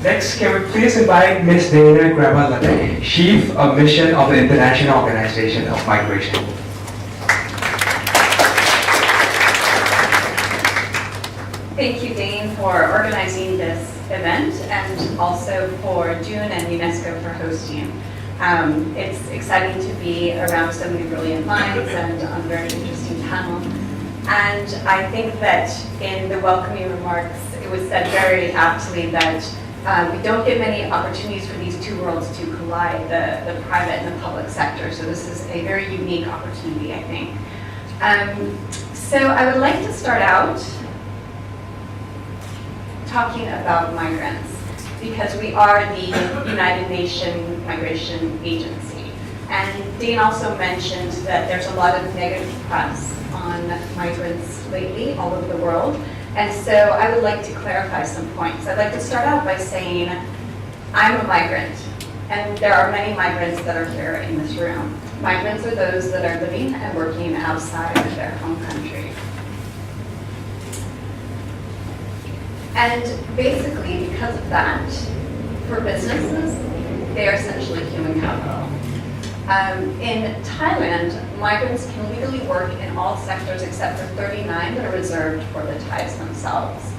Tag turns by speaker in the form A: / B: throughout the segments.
A: Next, can we please invite Ms. Dana Ladek, Chief of Mission of the International Organization of Migration.
B: Thank you, Dane, for organizing this event and also for June and UNESCO for hosting. It's exciting to be around so many brilliant minds and on a very interesting panel. And I think that in the welcoming remarks, it was said very aptly that we don't get many opportunities for these two worlds to collide, the private and the public sector. So this is a very unique opportunity, I think. So I would like to start out talking about migrants, because we are the United Nations Migration Agency. And Dane also mentioned that there's a lot of negative press on migrants lately all over the world. And so I would like to clarify some points. I'd like to start out by saying I'm a migrant, and there are many migrants that are here in this room. Migrants are those that are living and working outside of their home country. And basically, because of that, for businesses, they are essentially human capital. In Thailand, migrants can legally work in all sectors except for 39 that are reserved for the Thais themselves.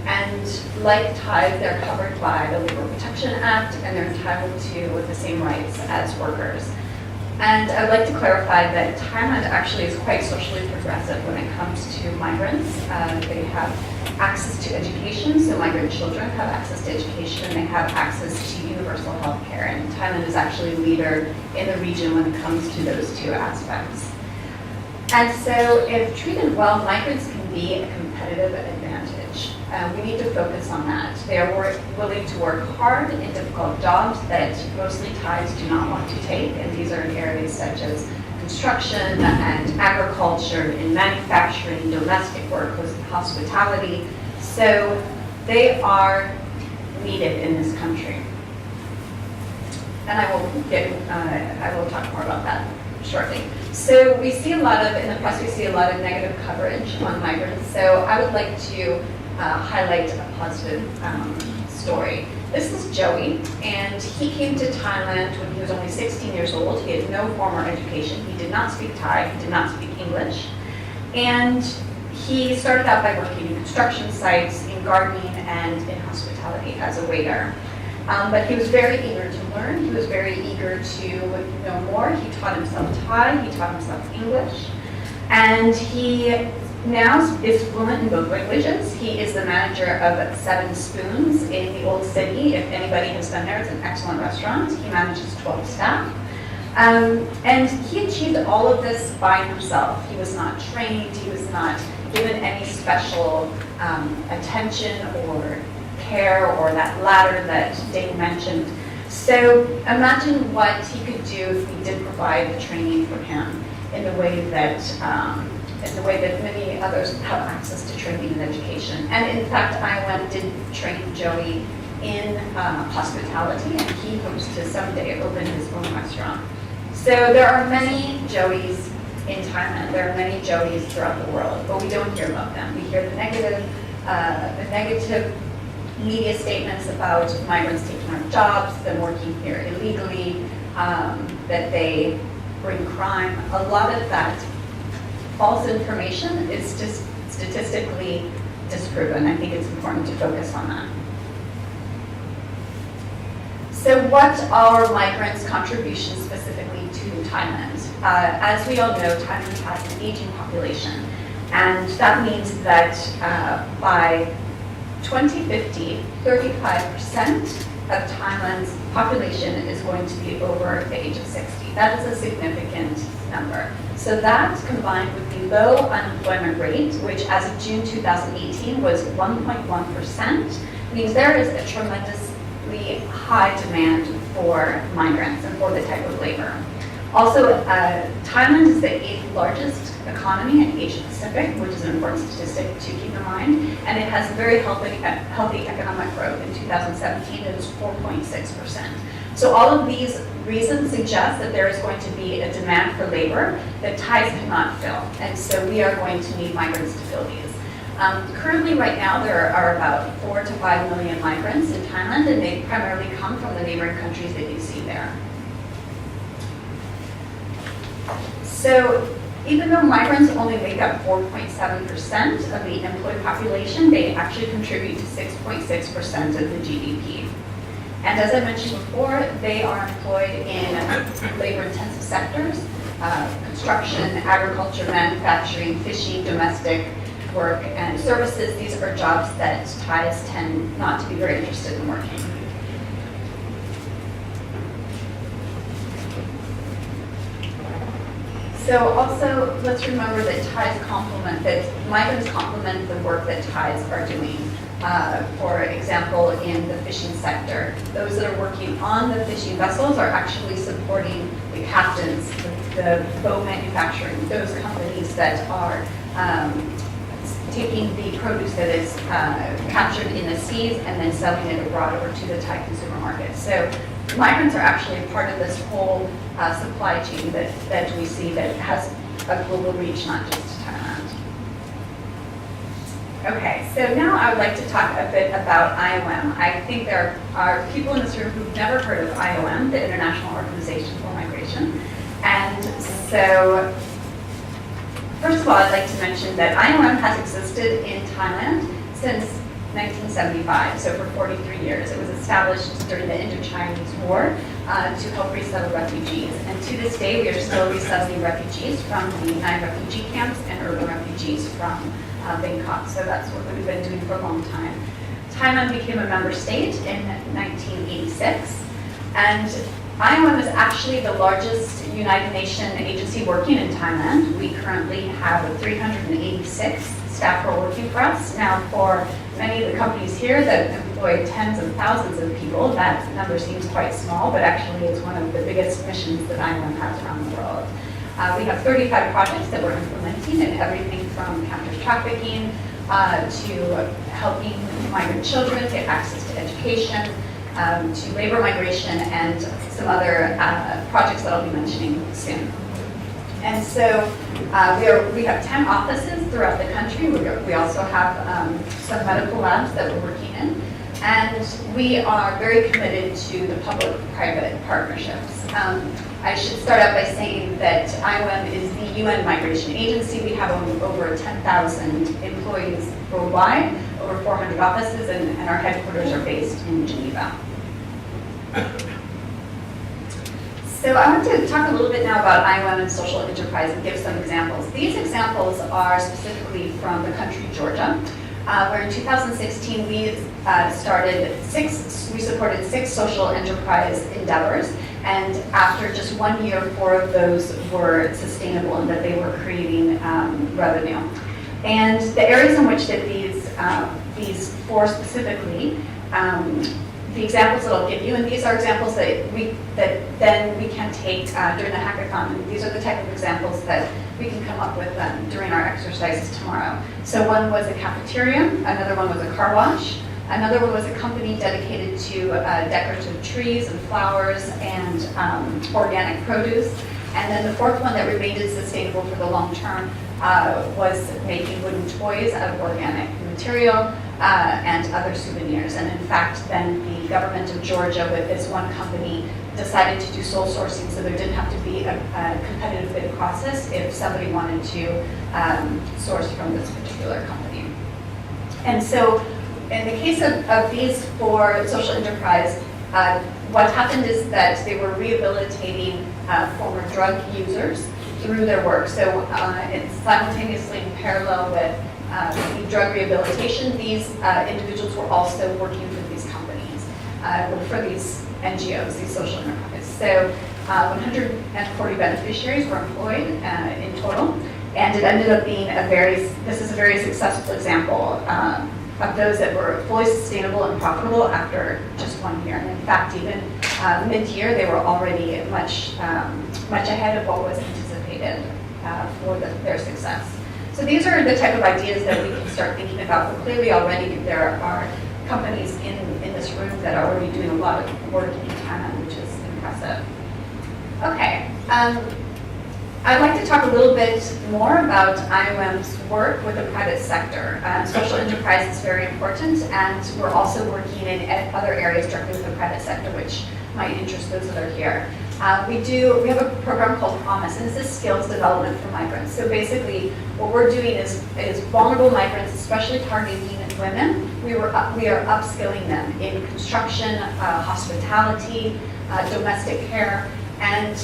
B: And like Thais, they're covered by the Labor Protection Act, and they're entitled to the same rights as workers. And I'd like to clarify that Thailand actually is quite socially progressive when it comes to migrants. They have access to education, so migrant children have access to education, and they have access to universal health care. And Thailand is actually a leader in the region when it comes to those two aspects. And so if treated well, migrants can be a competitive advantage. We need to focus on that. They are willing to work hard in difficult jobs that mostly Thais do not want to take, and these are in areas such as construction and agriculture, in manufacturing, domestic work, hospitality. So they are needed in this country. And I will talk more about that shortly. So we see a lot of, in the press, we see a lot of negative coverage on migrants. So I would like to highlight a positive story. This is Joey, and he came to Thailand when he was only 16 years old. He had no formal education. He did not speak Thai. He did not speak English. And he started out by working in construction sites, in gardening, and in hospitality as a waiter. But he was very eager to learn. He was very eager to know more. He taught himself Thai. He taught himself English. And he now is fluent in both languages. He is the manager of Seven Spoons in the Old City. If anybody has been there, it's an excellent restaurant. He manages 12 staff. And he achieved all of this by himself. He was not trained. He was not given any special attention or care or that ladder that Dane mentioned. So imagine what he could do if we did provide the training for him in the way that many others have access to training and education. And in fact, I did train Joey in hospitality, and he hopes to someday open his own restaurant. So there are many Joeys in Thailand. There are many Joeys throughout the world, but we don't hear about them. We hear the negative media statements about migrants taking our jobs, them working here illegally, that they bring crime. A lot of that false information is just statistically disproven. I think it's important to focus on that. So what are migrants' contributions specifically to Thailand? As we all know, Thailand has an aging population, and that means that by 2050, 35% of Thailand's population is going to be over the age of 60. That is a significant number. So that, combined with the low unemployment rate, which as of June 2018 was 1.1%, means there is a tremendously high demand for migrants and for the type of labor. Also, Thailand is the 8th largest economy in Asia Pacific, which is an important statistic to keep in mind, and it has very healthy economic growth. In 2017, it was 4.6%. So all of these reasons suggest that there is going to be a demand for labor that Thais cannot fill, and so we are going to need migrants to fill these. Currently, right now, there are about 4 to 5 million migrants in Thailand, and they primarily come from the neighboring countries that you see there. So even though migrants only make up 4.7% of the employed population, they actually contribute to 6.6% of the GDP. And as I mentioned before, they are employed in labor-intensive sectors, construction, agriculture, manufacturing, fishing, domestic work, and services. These are jobs that Thais tend not to be very interested in working. So also, let's remember that migrants complement the work that Thais are doing. For example, in the fishing sector, those that are working on the fishing vessels are actually supporting the captains, the boat manufacturing, those companies that are taking the produce that is captured in the seas and then selling it abroad over to the Thai consumer market. So migrants are actually part of this whole supply chain that we see that has a global reach, not just to Thailand. Okay, so now I would like to talk a bit about IOM. I think there are people in this room who've never heard of IOM, the International Organization for Migration. And so, first of all, I'd like to mention that IOM has existed in Thailand since 1975, so for 43 years. It was established during the Indo-Chinese War to help resettle refugees. And to this day, we are still resettling refugees from the 9 refugee camps and urban refugees from Bangkok. So that's what we've been doing for a long time. Thailand became a member state in 1986. And IOM is actually the largest United Nations agency working in Thailand. We currently have 386 staff who are working for us. Now, for many of the companies here that employ tens of thousands of people, that number seems quite small, but actually it's one of the biggest missions that IOM has around the world. We have 35 projects that we're implementing, and everything from counter trafficking to helping migrant children get access to education, to labor migration, and some other projects that I'll be mentioning soon. And so we have 10 offices throughout the country. We also have some medical labs that we're working in. And we are very committed to the public-private partnerships. I should start out by saying that IOM is the UN Migration Agency. We have over 10,000 employees worldwide, over 400 offices, and our headquarters are based in Geneva. So I want to talk a little bit now about IOM and social enterprise and give some examples. These examples are specifically from the country Georgia, where in 2016 we supported 6 social enterprise endeavors, and after just 1 year, 4 of those were sustainable and that they were creating revenue. And the areas in which that these 4 specifically, the examples that I'll give you, and these are examples that then we can take during the hackathon. And these are the type of examples that we can come up with during our exercises tomorrow. So one was a cafeteria, another one was a car wash, another one was a company dedicated to decorative trees and flowers and organic produce. And then the 4th one that remained sustainable for the long term was making wooden toys out of organic material and other souvenirs. And in fact, then the government of Georgia, with this one company, decided to do sole sourcing, so there didn't have to be a competitive bid process if somebody wanted to source from this particular company. And so in the case of these 4 social enterprise, what happened is that they were rehabilitating former drug users through their work. So it's simultaneously in parallel with the drug rehabilitation. These individuals were also working for these companies, for these NGOs, these social enterprises. So 140 beneficiaries were employed in total, and it ended up being this is a very successful example of those that were fully sustainable and profitable after just 1 year. And in fact, even mid-year, they were already much ahead of what was anticipated for their success. So these are the type of ideas that we can start thinking about. But clearly already there are companies in this room that are already doing a lot of work in Thailand, which is impressive. Okay. I'd like to talk a little bit more about IOM's work with the private sector. Social enterprise is very important, and we're also working in other areas directly with the private sector, which might interest those that are here. We have a program called Promise, and this is skills development for migrants. So basically, what we're doing is vulnerable migrants, especially targeting women, we are upskilling them in construction, hospitality, domestic care, and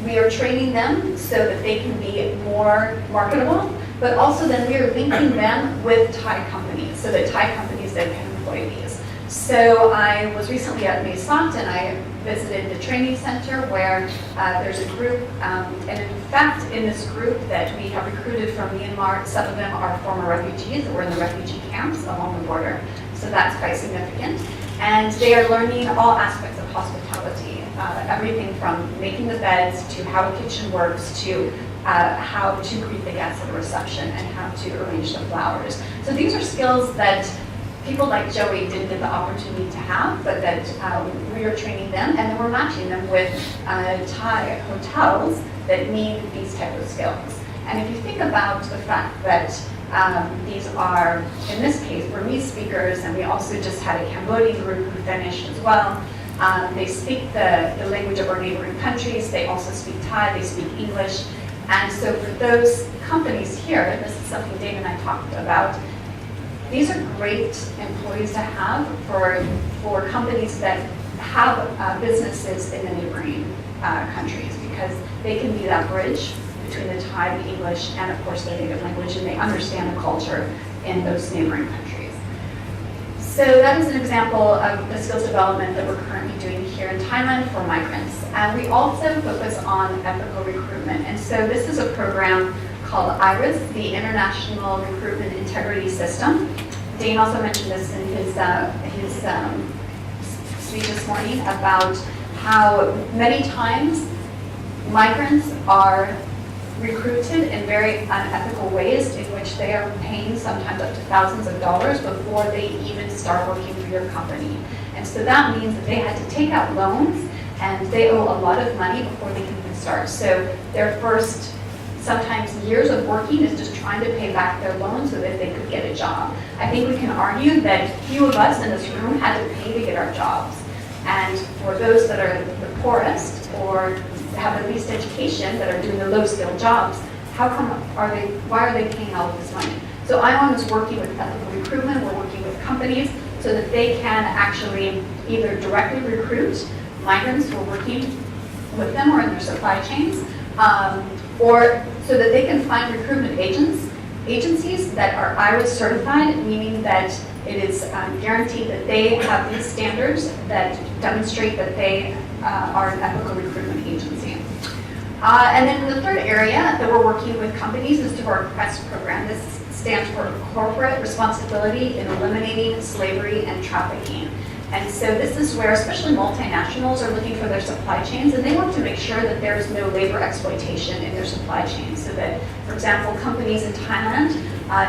B: we are training them so that they can be more marketable, but also then we are linking them with Thai companies so that Thai companies then can employ these. So I was recently at Mesot and I visited the training center where there's a group, and in fact in this group that we have recruited from Myanmar, some of them are former refugees that were in the refugee camps along the border. So that's quite significant. And they are learning all aspects of hospitality. Everything from making the beds to how a kitchen works to how to greet the guests at a reception and how to arrange the flowers. So these are skills that people like Joey didn't get the opportunity to have, but that we are training them, and then we're matching them with Thai hotels that need these type of skills. And if you think about the fact that these are, in this case, Burmese speakers, and we also just had a Cambodian group who finished as well. They speak the language of our neighboring countries. They also speak Thai, they speak English. And so for those companies here, this is something Dave and I talked about, these are great employees to have for companies that have businesses in the neighboring countries, because they can be that bridge between the Thai, the English, and of course their native language, and they understand the culture in those neighboring countries. So that is an example of the skills development that we're currently doing here in Thailand for migrants. And we also focus on ethical recruitment. And so this is a program called IRIS, the International Recruitment Integrity System. Dane also mentioned this in his speech this morning about how many times migrants are recruited in very unethical ways in which they are paying sometimes up to thousands of dollars before they even start working for your company. And so that means that they had to take out loans and they owe a lot of money before they can even start. So their first sometimes years of working is just trying to pay back their loans so that they could get a job. I think we can argue that few of us in this room had to pay to get our jobs. And for those that are the poorest or have the least education, that are doing the low-skilled jobs, why are they paying all of this money? So IOM is working with ethical recruitment, we're working with companies so that they can actually either directly recruit migrants who are working with them or in their supply chains, or so that they can find recruitment agencies that are IRIS certified, meaning that it is guaranteed that they have these standards that demonstrate that they are an ethical recruitment agency. And then the third area that we're working with companies is through our QUEST program. This stands for Corporate Responsibility in Eliminating Slavery and Trafficking. And so this is where especially multinationals are looking for their supply chains, and they want to make sure that there's no labor exploitation in their supply chains. So that, for example, companies in Thailand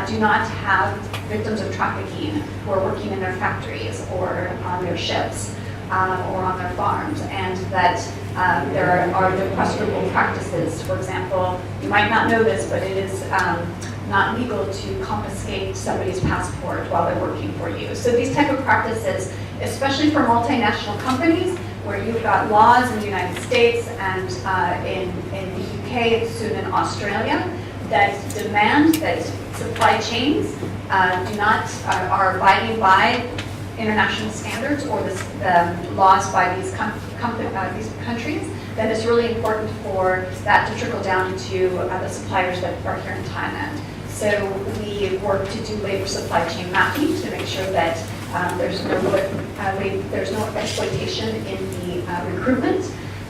B: do not have victims of trafficking who are working in their factories or on their ships or on their farms, and that there are no questionable practices. For example, you might not know this, but it is not legal to confiscate somebody's passport while they're working for you. So these type of practices, especially for multinational companies, where you've got laws in the United States and in the UK and soon in Australia, that demand that supply chains are abiding by international standards or the laws by these countries, then it's really important for that to trickle down to the suppliers that are here in Thailand. So we work to do labor supply chain mapping to make sure that there's no exploitation in the recruitment,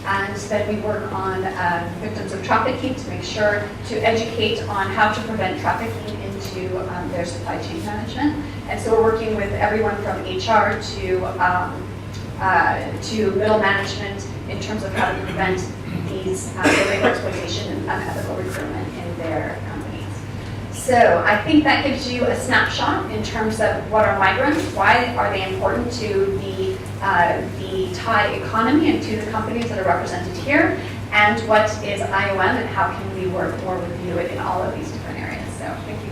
B: and that we work on victims of trafficking to make sure to educate on how to prevent trafficking into their supply chain management. And so we're working with everyone from HR to middle management in terms of how to prevent these labor exploitation and unethical recruitment in their companies. So I think that gives you a snapshot in terms of what are migrants, why are they important to the Thai economy and to the companies that are represented here, and what is IOM and how can we work more with you in all of these different areas. So thank you